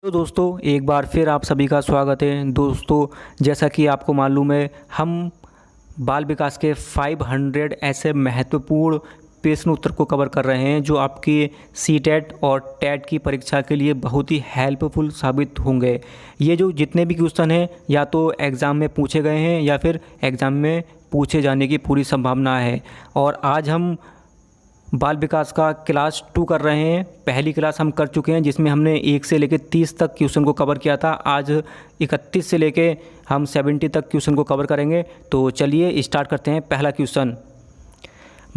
तो दोस्तों एक बार फिर आप सभी का स्वागत है। दोस्तों जैसा कि आपको मालूम है, हम बाल विकास के 500 ऐसे महत्वपूर्ण प्रश्न उत्तर को कवर कर रहे हैं जो आपकी सीटेट और टेट की परीक्षा के लिए बहुत ही हेल्पफुल साबित होंगे। ये जो जितने भी क्वेश्चन हैं या तो एग्ज़ाम में पूछे गए हैं या फिर एग्ज़ाम में पूछे जाने की पूरी संभावना है। और आज हम बाल विकास का क्लास 2 कर रहे हैं। पहली क्लास हम कर चुके हैं जिसमें हमने 1 से लेकर 30 तक क्वेश्चन को कवर किया था। आज 31 से लेके हम 70 तक क्वेश्चन को कवर करेंगे। तो चलिए स्टार्ट करते हैं। पहला क्वेश्चन,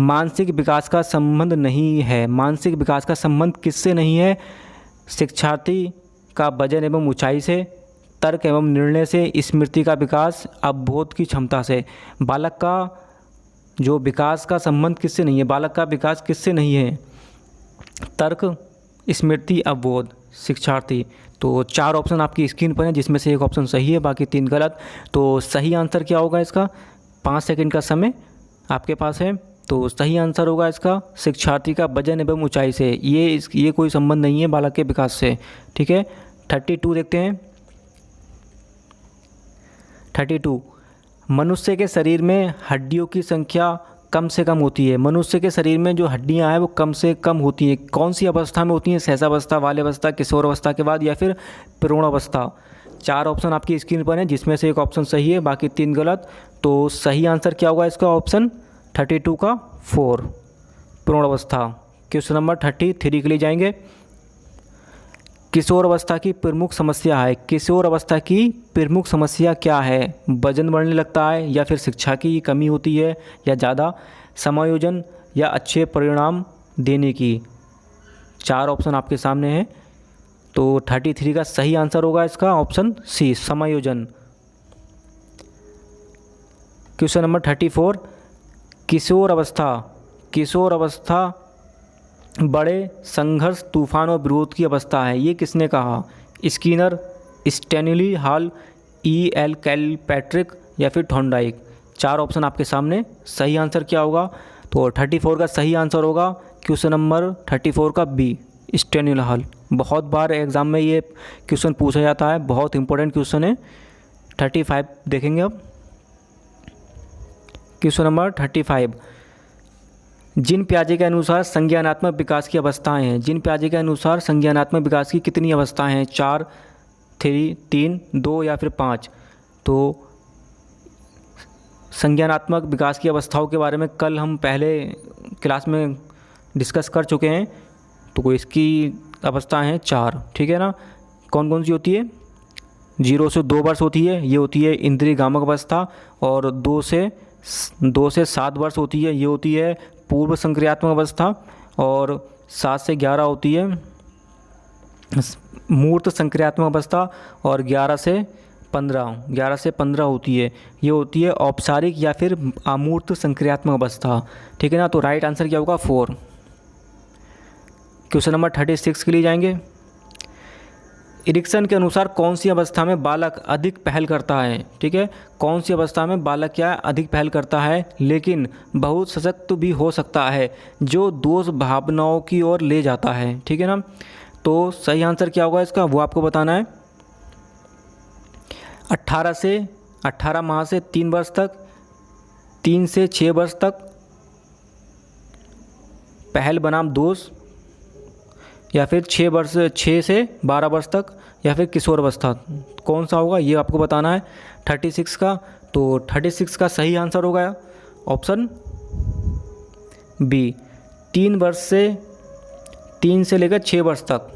मानसिक विकास का संबंध नहीं है। मानसिक विकास का संबंध किससे नहीं है? शिक्षार्थी का वजन एवं ऊंचाई से, तर्क एवं निर्णय से, स्मृति का विकास, अवबोध की क्षमता से। बालक का जो विकास का संबंध किससे नहीं है? बालक का विकास किससे नहीं है? तर्क, स्मृति, अवबोध, शिक्षार्थी। तो 4 ऑप्शन आपकी स्क्रीन पर हैं जिसमें से एक ऑप्शन सही है, बाकी 3 गलत। तो सही आंसर क्या होगा इसका? 5 सेकंड का समय आपके पास है। तो सही आंसर होगा इसका शिक्षार्थी का वजन एवं ऊंचाई से। ये कोई संबंध नहीं है बालक के विकास से। ठीक है। 32 देखते हैं। 32, मनुष्य के शरीर में हड्डियों की संख्या कम से कम होती है। मनुष्य के शरीर में जो हड्डियां हैं वो कम से कम होती हैं। कौन सी अवस्था में होती हैं? सहजावस्था, बाल्यावस्था, किशोरावस्था के बाद या फिर प्रौढ़ावस्था। 4 ऑप्शन आपकी स्क्रीन पर हैं जिसमें से एक ऑप्शन सही है, बाकी 3 गलत। तो सही आंसर क्या होगा इसका? ऑप्शन 32 का 4, प्रौढ़ावस्था। क्वेश्चन नंबर 33 के लिए जाएंगे। किशोर अवस्था की प्रमुख समस्या है। किशोर अवस्था की प्रमुख समस्या क्या है? वजन बढ़ने लगता है या फिर शिक्षा की कमी होती है या ज़्यादा, समायोजन या अच्छे परिणाम देने की। 4 ऑप्शन आपके सामने हैं। तो 33 का सही आंसर होगा इसका ऑप्शन सी, समायोजन। क्वेश्चन नंबर 34, किशोर अवस्था। किशोर अवस्था बड़े संघर्ष, तूफान और विरोध की अवस्था है। ये किसने कहा? Skinner, Stanley hall, E.L. Kilpatrick या फिर थॉर्नडाइक। 4 ऑप्शन आपके सामने। सही आंसर क्या होगा? तो 34 का सही आंसर होगा क्वेश्चन नंबर 34 का बी, स्टैनली हॉल। बहुत बार एग्जाम में ये क्वेश्चन पूछा जाता है, बहुत इंपॉर्टेंट क्वेश्चन है। 35 देखेंगे अब। क्वेश्चन नंबर 35, जिन पियाजे के अनुसार संज्ञानात्मक विकास की अवस्थाएं हैं। जिन पियाजे के अनुसार संज्ञानात्मक विकास की कितनी अवस्थाएं हैं? 4, 3, 2 या फिर 5। तो संज्ञानात्मक विकास की अवस्थाओं के बारे में कल हम पहले क्लास में डिस्कस कर चुके हैं। तो इसकी अवस्था है 4। ठीक है ना? कौन कौन सी होती है? 0 से 2 वर्ष होती है, ये होती है इंद्रिय गामक अवस्था। और 2 से 7 वर्ष होती है, ये होती है पूर्व संक्रियात्मक अवस्था। और 7 से 11 होती है मूर्त संक्रियात्मक अवस्था। और 11 से 15 होती है, ये होती है औपचारिक या फिर अमूर्त संक्रियात्मक अवस्था। ठीक है ना? तो राइट आंसर क्या होगा? 4। क्वेश्चन नंबर 36 के लिए जाएंगे। इरिक्सन के अनुसार कौन सी अवस्था में बालक अधिक पहल करता है? ठीक है, कौन सी अवस्था में बालक क्या अधिक पहल करता है लेकिन बहुत सशक्त भी हो सकता है, जो दोष भावनाओं की ओर ले जाता है। ठीक है ना? तो सही आंसर क्या होगा इसका, वो आपको बताना है। 18 माह से 3 वर्ष तक, 3 से 6 वर्ष तक, पहल बनाम दोष, या फिर 6 से 12 वर्ष तक, या फिर किशोर अवस्था। कौन सा होगा ये आपको बताना है 36 का। तो 36 का सही आंसर होगा ऑप्शन बी, 3 से लेकर 6 वर्ष तक।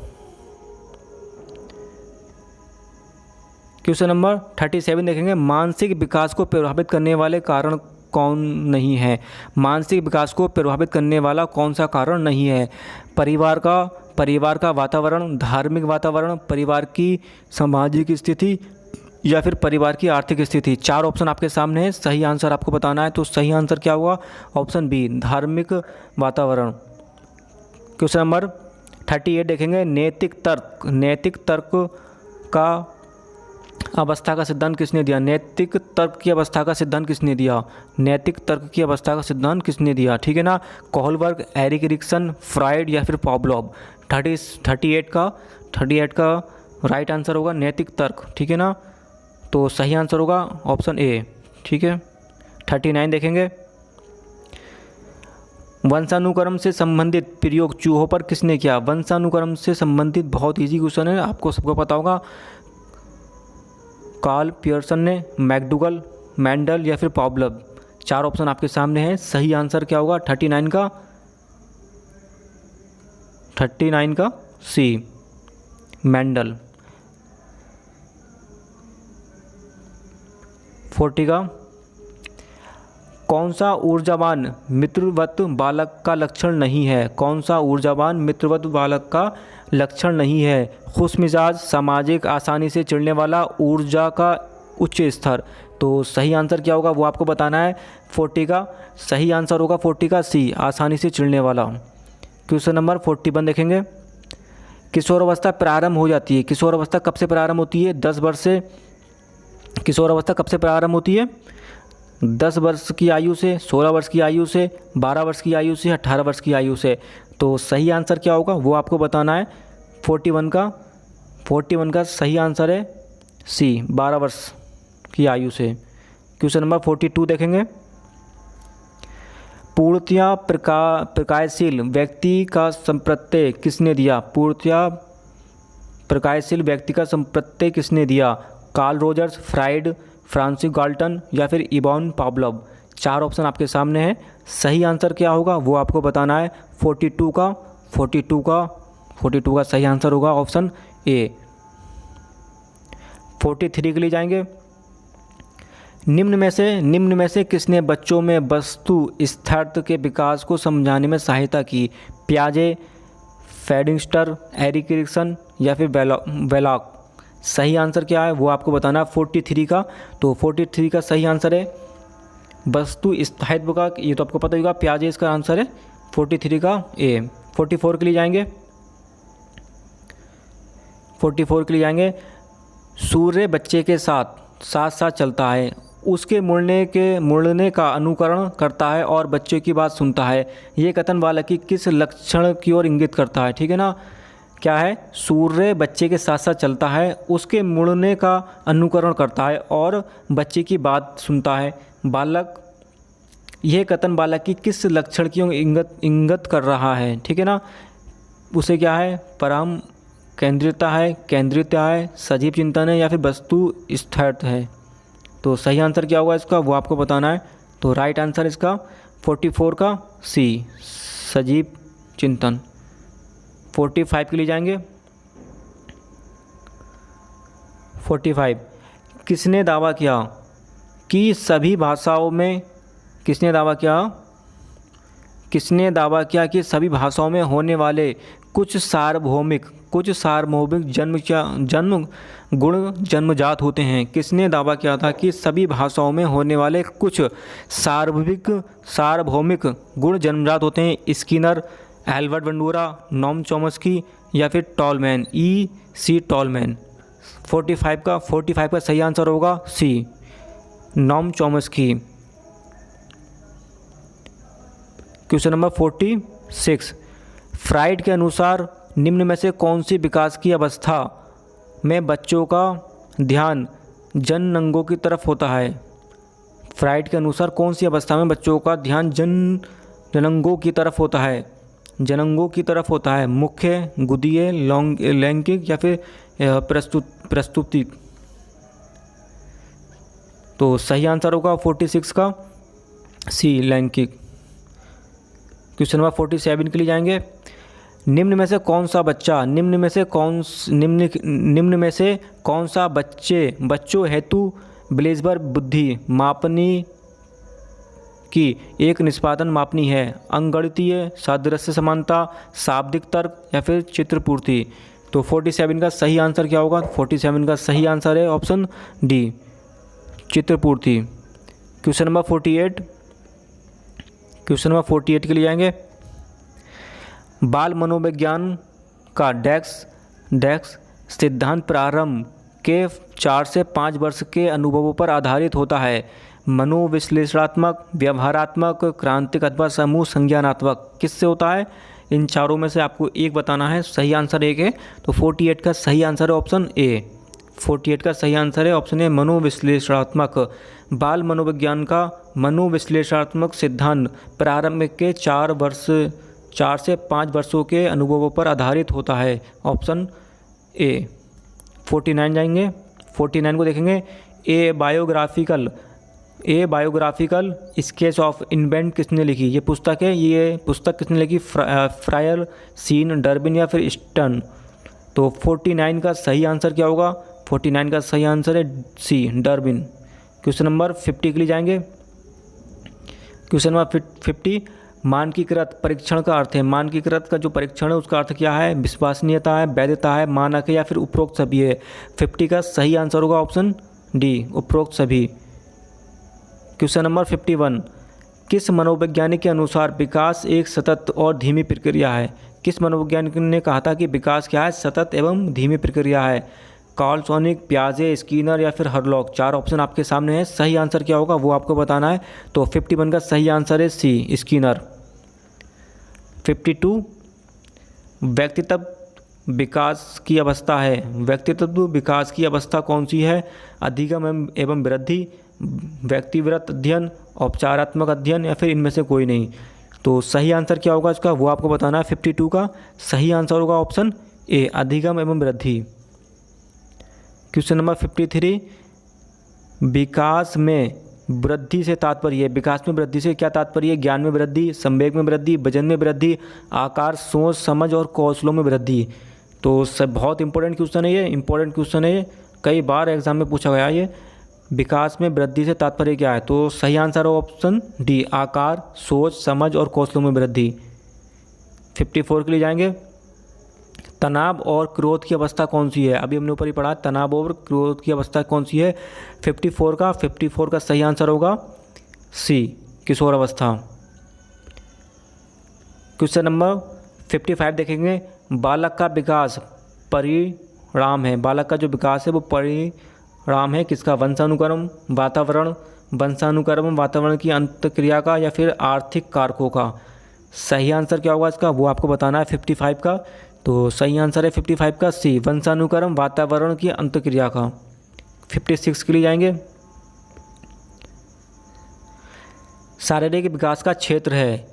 क्वेश्चन नंबर 37 देखेंगे। मानसिक विकास को प्रभावित करने वाले कारण कौन नहीं है? मानसिक विकास को प्रभावित करने वाला कौन सा कारण नहीं है? परिवार का वातावरण, धार्मिक वातावरण, परिवार की सामाजिक स्थिति या फिर परिवार की आर्थिक स्थिति। 4 ऑप्शन आपके सामने है, सही आंसर आपको बताना है। तो सही आंसर क्या हुआ? ऑप्शन बी, धार्मिक वातावरण। क्वेश्चन नंबर 38 देखेंगे। नैतिक तर्क का अवस्था का सिद्धांत किसने दिया? नैतिक तर्क की अवस्था का सिद्धांत किसने दिया? नैतिक तर्क की अवस्था का सिद्धांत किसने दिया? ठीक है ना? कोहलबर्ग, एरिक एरिक्सन, फ्राइड या फिर पॉवलोव। 38 का राइट आंसर होगा नैतिक तर्क, ठीक है ना। तो सही आंसर होगा ऑप्शन ए, ठीक है। 39 देखेंगे। वंशानुक्रम से संबंधित प्रयोग चूहों पर किसने किया? वंशानुक्रम से संबंधित बहुत इजी क्वेश्चन है, आपको सबको पता होगा। कार्ल पियर्सन ने, मैकडूगल, मेंडल या फिर पॉवलव। 4 ऑप्शन आपके सामने हैं। सही आंसर क्या होगा 39 का सी, मेंडल। 40 का कौन सा ऊर्जावान मित्रवत बालक का लक्षण नहीं है? कौन सा ऊर्जावान मित्रवत बालक का लक्षण नहीं है? खुशमिजाज, सामाजिक, आसानी से चिढ़ने वाला, ऊर्जा का उच्च स्तर। तो सही आंसर क्या होगा वो आपको बताना है। 40 का सही आंसर होगा 40 का सी, आसानी से चिढ़ने वाला। क्वेश्चन नंबर 41 देखेंगे। किशोर अवस्था प्रारंभ हो जाती है। किशोर अवस्था कब से प्रारंभ होती है? 10 वर्ष से। किशोर अवस्था कब से प्रारंभ होती है? 10 वर्ष की आयु से, 16 वर्ष की आयु से, 12 वर्ष की आयु से, 18 वर्ष की आयु से। तो सही आंसर क्या होगा वो आपको बताना है। 41 का सही आंसर है सी, 12 वर्ष की आयु से। क्वेश्चन नंबर 42 देखेंगे। पूर्णतया प्रकाशशील व्यक्ति का संप्रत्यय किसने दिया? पूर्णतया प्रकाशशील व्यक्ति का संप्रत्यय किसने दिया? Carl Rogers, fried, Francis Galton या फिर इवान पावलोव। 4 ऑप्शन आपके सामने हैं। सही आंसर क्या होगा वो आपको बताना है। 42 का सही आंसर होगा ऑप्शन ए। 43 के लिए जाएंगे। निम्न में से किसने बच्चों में वस्तु स्थैर्थ के विकास को समझाने में सहायता की? पियाजे, फेडिंगस्टर, एरिक एरिक्सन या फिर वेलॉक। सही आंसर क्या है वो आपको बताना है 43 का। तो 43 का सही आंसर है वस्तु स्थायित्व का, ये तो आपको पता होगा, पियाजे इसका आंसर है 43 का ए। 44 के लिए जाएंगे। 44 के लिए जाएंगे। सूर्य बच्चे के साथ साथ चलता है, उसके मुड़ने का अनुकरण करता है और बच्चे की बात सुनता है। ये कथन बालक की किस लक्षण की ओर इंगित करता है? ठीक है ना। क्या है? सूर्य बच्चे के साथ साथ चलता है, उसके मुड़ने का अनुकरण करता है और बच्चे की बात सुनता है। बालक, यह कथन बालक की किस लक्षण की ओर इंगित कर रहा है? ठीक है ना। उसे क्या है? परम केंद्रितता है, सजीव चिंतन है या फिर वस्तु स्थैर्थ है। तो सही आंसर क्या होगा इसका वो आपको बताना है। तो राइट आंसर इसका 44 का सी, सजीव चिंतन। 45 के लिए जाएंगे। 45 किसने दावा किया कि सभी भाषाओं में सभी भाषाओं में होने वाले कुछ सार्वभौमिक जन्म गुण जन्मजात होते हैं? किसने दावा किया था कि सभी भाषाओं में होने वाले कुछ सार्वभौमिक गुण जन्मजात होते हैं? Skinner, Albert Bandura, Noam Chomsky या फिर टॉलमैन, E.C. टॉलमैन। 45 का सही आंसर होगा C, Noam Chomsky. Question number 46 Freud के अनुसार निम्न में से कौन सी विकास की अवस्था में बच्चों का ध्यान जननांगों की तरफ होता है? फ्राइड के अनुसार कौन सी अवस्था में बच्चों का ध्यान जननांगों की तरफ होता है? जननांगों की तरफ होता है। मुख्य, गुदीय, लैंगिक या फिर प्रस्तुति। तो सही आंसर होगा 46 का सी, लैंगिक। क्वेश्चन नंबर 47 के लिए जाएंगे। निम्न में से कौन सा बच्चों हेतु ब्लेजबर बुद्धि मापनी की एक निष्पादन मापनी है? अंगगणितीय, सादृश्य समानता, शाब्दिक तर्क या फिर चित्रपूर्ति। तो 47 का सही आंसर क्या होगा? 47 का सही आंसर है ऑप्शन डी, चित्रपूर्ति। क्वेश्चन नंबर 48 के लिए जाएंगे। बाल मनोविज्ञान का डेक्स सिद्धांत प्रारंभ के 4 से 5 वर्ष के अनुभवों पर आधारित होता है। मनोविश्लेषणात्मक, व्यवहारात्मक, क्रांतिक अथवा समूह संज्ञानात्मक। किससे होता है? इन चारों में से आपको एक बताना है, सही आंसर एक है। तो 48 का सही आंसर है ऑप्शन ए। 48 का सही आंसर है ऑप्शन ए, मनोविश्लेषणात्मक। बाल मनोविज्ञान का मनोविश्लेषणात्मक सिद्धांत प्रारंभ के 4 से 5 वर्षों के अनुभवों पर आधारित होता है, ऑप्शन ए। 49 जाएंगे, 49 को देखेंगे। ए बायोग्राफिकल स्केच ऑफ इन्वेंट किसने लिखी? ये पुस्तक है, ये पुस्तक किसने लिखी? फ्रायर, सीन, डर्बिन या फिर स्टर्न। तो 49 का सही आंसर क्या होगा? 49 का सही आंसर है सी, डर्बिन। क्वेश्चन नंबर 50 के लिए जाएंगे। क्वेश्चन नंबर 50, मानकीकृत परीक्षण का अर्थ है। मानकीकृत का जो परीक्षण है उसका अर्थ क्या है? विश्वसनीयता है, वैधता है, मानक है या फिर उपरोक्त सभी है। 50 का सही आंसर होगा ऑप्शन डी, उपरोक्त सभी। क्वेश्चन नंबर 51, किस मनोवैज्ञानिक के अनुसार विकास एक सतत और धीमी प्रक्रिया है? किस मनोवैज्ञानिक ने कहा था कि विकास क्या है? सतत एवं धीमी प्रक्रिया है। कार्लसोनिक, पियाजे, स्किनर या फिर हरलॉक। 4 ऑप्शन आपके सामने है, सही आंसर क्या होगा वो आपको बताना है। तो 51 का सही आंसर है सी, स्किनर। 52, व्यक्तित्व विकास की अवस्था है। व्यक्तित्व विकास की अवस्था कौन सी है? अधिगम एवं वृद्धि, व्यक्तिवृत्त अध्ययन, औपचारात्मक अध्ययन या फिर इनमें से कोई नहीं। तो सही आंसर क्या होगा इसका वो आपको बताना है। 52 का सही आंसर होगा ऑप्शन ए, अधिगम एवं वृद्धि। क्वेश्चन नंबर 53, विकास में वृद्धि से तात्पर्य, विकास में वृद्धि से क्या तात्पर्य? ज्ञान में वृद्धि, संवेग में वृद्धि, वजन में वृद्धि, आकार, सोच, समझ और कौशलों में वृद्धि। तो सब बहुत इंपॉर्टेंट क्वेश्चन है ये, इंपॉर्टेंट क्वेश्चन है, कई बार एग्जाम में पूछा गया ये। विकास में वृद्धि से तात्पर्य क्या है? तो सही आंसर हो ऑप्शन डी, आकार, सोच, समझ और कौशलों में वृद्धि। 54 के लिए जाएंगे। तनाव और क्रोध की अवस्था कौन सी है? अभी हमने ऊपर ही पढ़ा, तनाव और क्रोध की अवस्था कौन सी है? 54 का सही आंसर होगा सी, किशोर अवस्था। क्वेश्चन नंबर 55 देखेंगे। बालक का विकास परिणाम है। बालक का जो विकास है वो परिणाम है किसका? वंशानुक्रम, वातावरण की अंतक्रिया का या फिर आर्थिक कारकों का। सही आंसर क्या होगा इसका वो आपको बताना है 55 का। तो सही आंसर है 55 का सी, वंशानुक्रम, वातावरण की अंतक्रिया का। 56 के लिए जाएंगे। शारीरिक विकास का क्षेत्र है।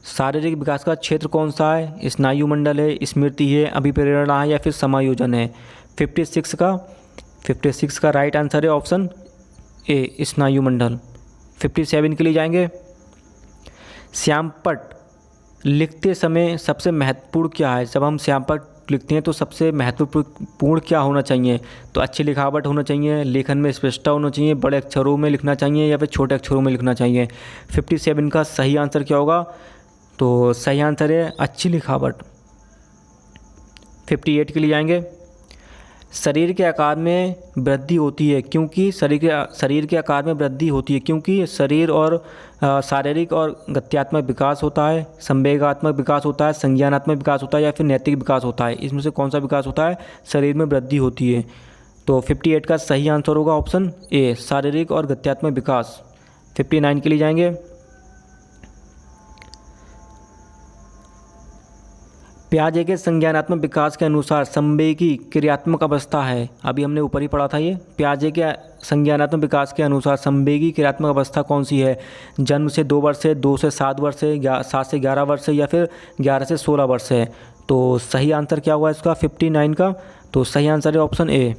शारीरिक विकास का क्षेत्र कौन सा है? स्नायु मंडल है, स्मृति है, अभिप्रेरणा है या फिर समायोजन है। 56 का राइट आंसर है ऑप्शन ए, स्नायु मंडल। 57 के लिए जाएंगे। श्यामपट्ट लिखते समय सबसे महत्वपूर्ण क्या है? जब हम श्यामपट्ट लिखते हैं तो सबसे महत्वपूर्ण क्या होना चाहिए? तो अच्छी लिखावट होना चाहिए, लेखन में स्पष्टता होना चाहिए, बड़े अक्षरों में लिखना चाहिए या फिर छोटे अक्षरों में लिखना चाहिए। 57 का सही आंसर क्या होगा? तो सही आंसर है अच्छी लिखावट। 58 के लिए जाएंगे। शरीर के आकार में वृद्धि होती है क्योंकि शरीर के आकार में वृद्धि होती है क्योंकि शरीर और शारीरिक और गत्यात्मक विकास होता है, संवेगात्मक विकास होता है, संज्ञानात्मक विकास होता है या फिर नैतिक विकास होता है। इसमें से कौन सा विकास होता है? शरीर में वृद्धि होती है। तो 58 का सही आंसर होगा ऑप्शन ए, शारीरिक और गत्यात्मक विकास। 59 के लिए जाएंगे। पियाजे के संज्ञानात्मक विकास के अनुसार संवेगी क्रियात्मक अवस्था है। अभी हमने ऊपर ही पढ़ा था ये। पियाजे के संज्ञानात्मक विकास के अनुसार संवेगी क्रियात्मक अवस्था कौन सी है? जन्म से 2 वर्ष है, 2 से 7 वर्ष है, 7 से 11 वर्ष है या फिर 11 से 16 वर्ष है। तो सही आंसर क्या हुआ इसका 59 का? तो सही आंसर है ऑप्शन ए।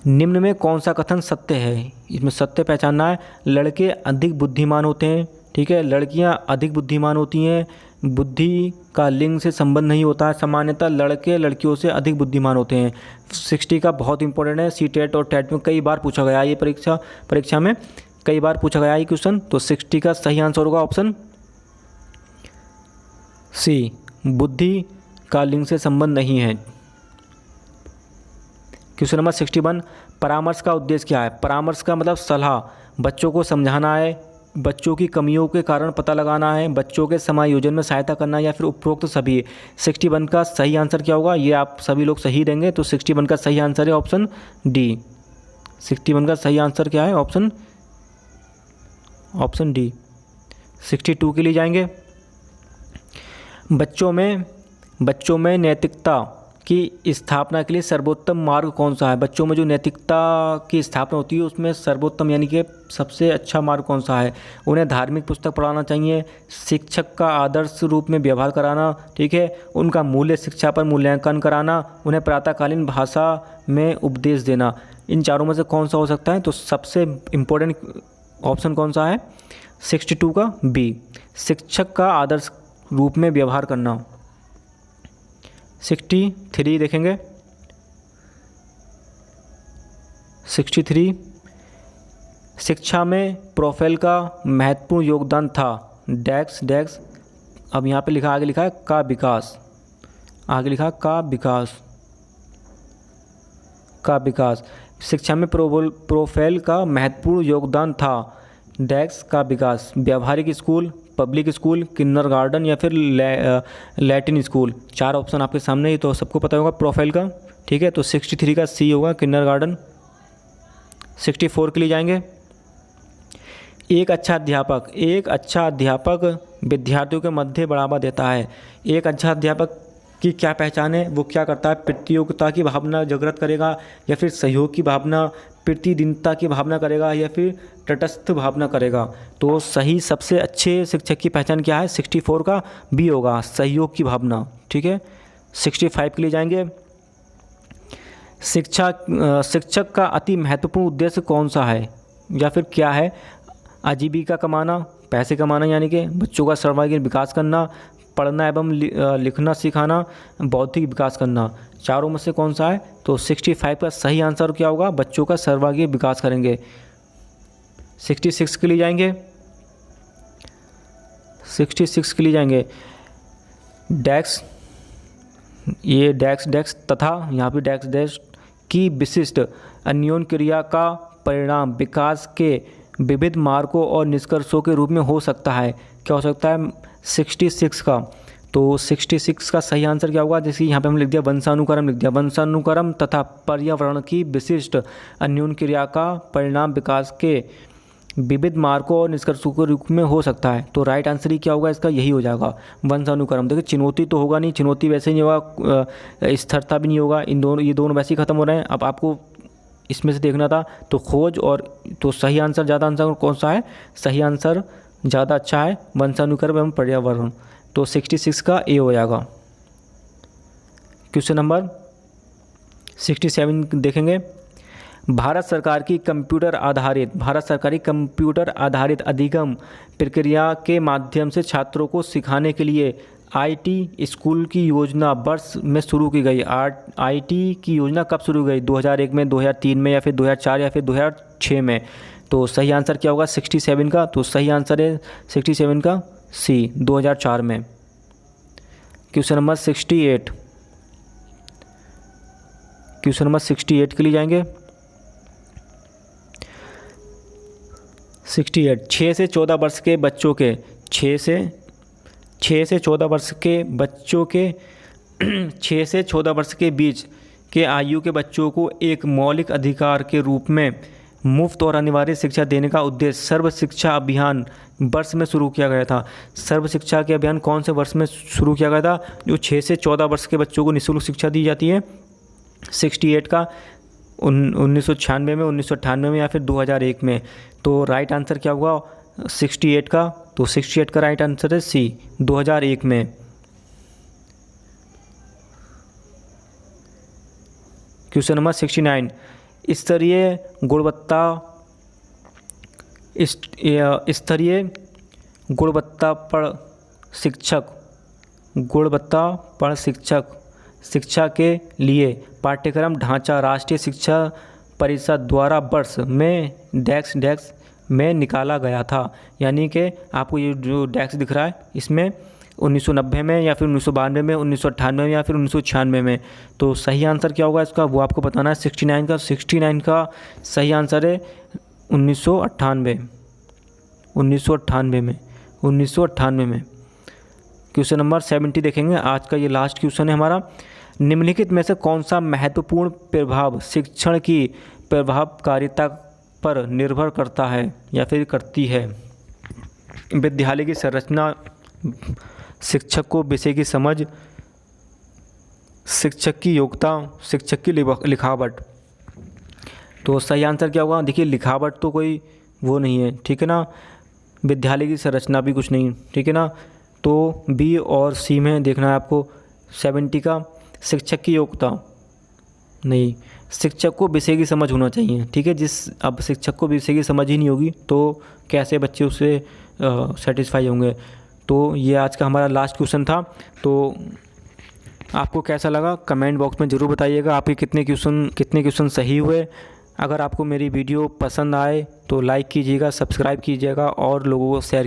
निम्न में कौन सा कथन सत्य है? इसमें सत्य पहचानना है। लड़के अधिक बुद्धिमान होते हैं, ठीक है, लड़कियां अधिक बुद्धिमान होती हैं, बुद्धि का लिंग से संबंध नहीं होता है, सामान्यतः लड़के लड़कियों से अधिक बुद्धिमान होते हैं। 60 का बहुत इंपॉर्टेंट है, सी-टेट और टेट में कई बार पूछा गया है ये परीक्षा में कई बार पूछा गया है क्वेश्चन। तो 60 का सही आंसर होगा ऑप्शन सी, बुद्धि का लिंग से संबंध नहीं है। क्वेश्चन नंबर 61, परामर्श का उद्देश्य क्या है? परामर्श का मतलब सलाह, बच्चों को समझाना है, बच्चों की कमियों के कारण पता लगाना है, बच्चों के समायोजन में सहायता करना या फिर उपरोक्त सभी। 61 का सही आंसर क्या होगा? ये आप सभी लोग सही देंगे। तो 61 का सही आंसर है ऑप्शन डी। 61 का सही आंसर क्या है? Option D. 62 के लिए जाएंगे। बच्चों में नैतिकता की स्थापना के लिए सर्वोत्तम मार्ग कौन सा है? बच्चों में जो नैतिकता की स्थापना होती है उसमें सर्वोत्तम यानी कि सबसे अच्छा मार्ग कौन सा है? उन्हें धार्मिक पुस्तक पढ़ाना चाहिए, शिक्षक का आदर्श रूप में व्यवहार कराना, ठीक है, उनका मूल्य शिक्षा पर मूल्यांकन कराना, उन्हें प्रातःकालीन भाषा में उपदेश देना। इन चारों में से कौन सा हो सकता है? तो सबसे इम्पोर्टेंट ऑप्शन कौन सा है? 62 का बी, शिक्षक का आदर्श रूप में व्यवहार करना। 63 देखेंगे। 63 शिक्षा में प्रोफेल का महत्वपूर्ण योगदान था डैक्स डैक्स। अब यहाँ पे आगे लिखा है का विकास, आगे लिखा का विकास। शिक्षा में प्रोफेल का महत्वपूर्ण योगदान था डैक्स का विकास। व्यावहारिक स्कूल, पब्लिक स्कूल, किंडरगार्टन या फिर लैटिन स्कूल। 4 ऑप्शन आपके सामने ही, तो सबको पता होगा प्रोफाइल का, ठीक है। तो 63 का सी होगा किंडरगार्टन। 64 के लिए जाएंगे। एक अच्छा अध्यापक विद्यार्थियों के मध्य बढ़ावा देता है। एक अच्छा अध्यापक की क्या पहचान है? वो क्या करता है? प्रतियोगिता की भावना जागृत करेगा, या फिर सहयोग की भावना, प्रतिदिनता की भावना करेगा, या फिर तटस्थ भावना करेगा। तो सही सबसे अच्छे शिक्षक की पहचान क्या है? 64 का बी होगा, सहयोग की भावना, ठीक है। 65 के लिए जाएंगे। शिक्षक का अति महत्वपूर्ण उद्देश्य कौन सा है या फिर क्या है? आजीविका कमाना, पैसे कमाना, यानी कि बच्चों का सर्वांगीण विकास करना, पढ़ना एवं लिखना सिखाना, बौद्धिक विकास करना। चारों में से कौन सा है? तो 65 का सही आंसर क्या होगा? बच्चों का सर्वांगीण विकास करेंगे। 66 के लिए जाएंगे। 66 के लिए जाएंगे। डैक्स, ये डैक्स तथा यहाँ पे डैक्स की विशिष्ट अन्योन्य क्रिया का परिणाम विकास के विविध मार्गों और निष्कर्षों के रूप में हो सकता है। क्या हो सकता है? 66 का। तो 66 का सही आंसर क्या होगा? जैसे यहाँ पे हम लिख दिया वंशानुक्रम तथा पर्यावरण की विशिष्ट अन्योन्य क्रिया का परिणाम विकास के विविध मार्गों और निष्कर्षों के रूप में हो सकता है। तो राइट आंसर ही क्या होगा इसका? यही हो जाएगा, वंशानुक्रम। देखिए चुनौती तो होगा नहीं, चुनौती वैसे नहीं होगा, स्थिरता भी नहीं होगा। ये दोनों वैसे ही खत्म हो रहे हैं। अब आपको इसमें से देखना था तो खोज और तो सही आंसर ज़्यादा आंसर कौन सा है? सही आंसर ज़्यादा अच्छा है वंशानुक्रम एवं पर्यावरण। तो 66 का ए हो जाएगा। क्वेश्चन नंबर 67 देखेंगे। भारत सरकारी कंप्यूटर आधारित अधिगम प्रक्रिया के माध्यम से छात्रों को सिखाने के लिए आईटी स्कूल की योजना वर्ष में शुरू की गई। आईटी की योजना कब शुरू की गई? 2001 में, 2003 में, या फिर 2004 या फिर 2006 में। तो सही आंसर क्या होगा 67 का? तो सही आंसर है 67 का सी, 2004 में। क्वेश्चन नंबर 68, क्वेश्चन नंबर 68 के लिए जाएंगे। 68 6 से 14 वर्ष के बच्चों के 6 से 14 वर्ष के बच्चों के 6 से 14 वर्ष के बीच के आयु के बच्चों को एक मौलिक अधिकार के रूप में मुफ्त और अनिवार्य शिक्षा देने का उद्देश्य सर्व शिक्षा अभियान वर्ष में शुरू किया गया था। सर्व शिक्षा के अभियान कौन से वर्ष में शुरू किया गया था? जो 6 से 14 वर्ष के बच्चों को निःशुल्क शिक्षा दी जाती है। 68 का 1996 में, 1998 में, या फिर 2001 में। तो राइट आंसर क्या होगा 68 का? तो 68 का राइट आंसर है सी, 2001 में। क्वेश्चन नंबर 69, स्तरीय गुणवत्तापर शिक्षक शिक्षा के लिए पाठ्यक्रम ढांचा राष्ट्रीय शिक्षा परिषद द्वारा वर्ष में डैक्स में निकाला गया था। यानी कि आपको ये जो डैक्स दिख रहा है इसमें 1990 में, या फिर 1992 में, 1998 में, या फिर 1996 में। तो सही आंसर क्या होगा इसका वो आपको बताना है। 69 का सही आंसर है 1998 में। क्वेश्चन नंबर 70 देखेंगे। आज का ये लास्ट क्वेश्चन है हमारा। निम्नलिखित में से कौन सा महत्वपूर्ण प्रभाव शिक्षण की प्रभावकारिता पर निर्भर करता है या फिर करती है? विद्यालय की संरचना, शिक्षक को विषय की समझ, शिक्षक की योग्यता, शिक्षक की लिखावट। तो सही आंसर क्या होगा? देखिए लिखावट तो कोई वो नहीं है, ठीक है ना। विद्यालय की संरचना भी कुछ नहीं, ठीक है ना। तो बी और सी में देखना है आपको 70 का। शिक्षक की योग्यता नहीं, शिक्षक को विषय की समझ होना चाहिए, ठीक है। अब शिक्षक को विषय की समझ ही नहीं होगी तो कैसे बच्चे उससे सेटिस्फाई होंगे। तो ये आज का हमारा लास्ट क्वेश्चन था। तो आपको कैसा लगा कमेंट बॉक्स में ज़रूर बताइएगा, आपके कितने क्वेश्चन सही हुए। अगर आपको मेरी वीडियो पसंद आए तो लाइक कीजिएगा, सब्सक्राइब कीजिएगा और लोगों को शेयर कीजिएगा।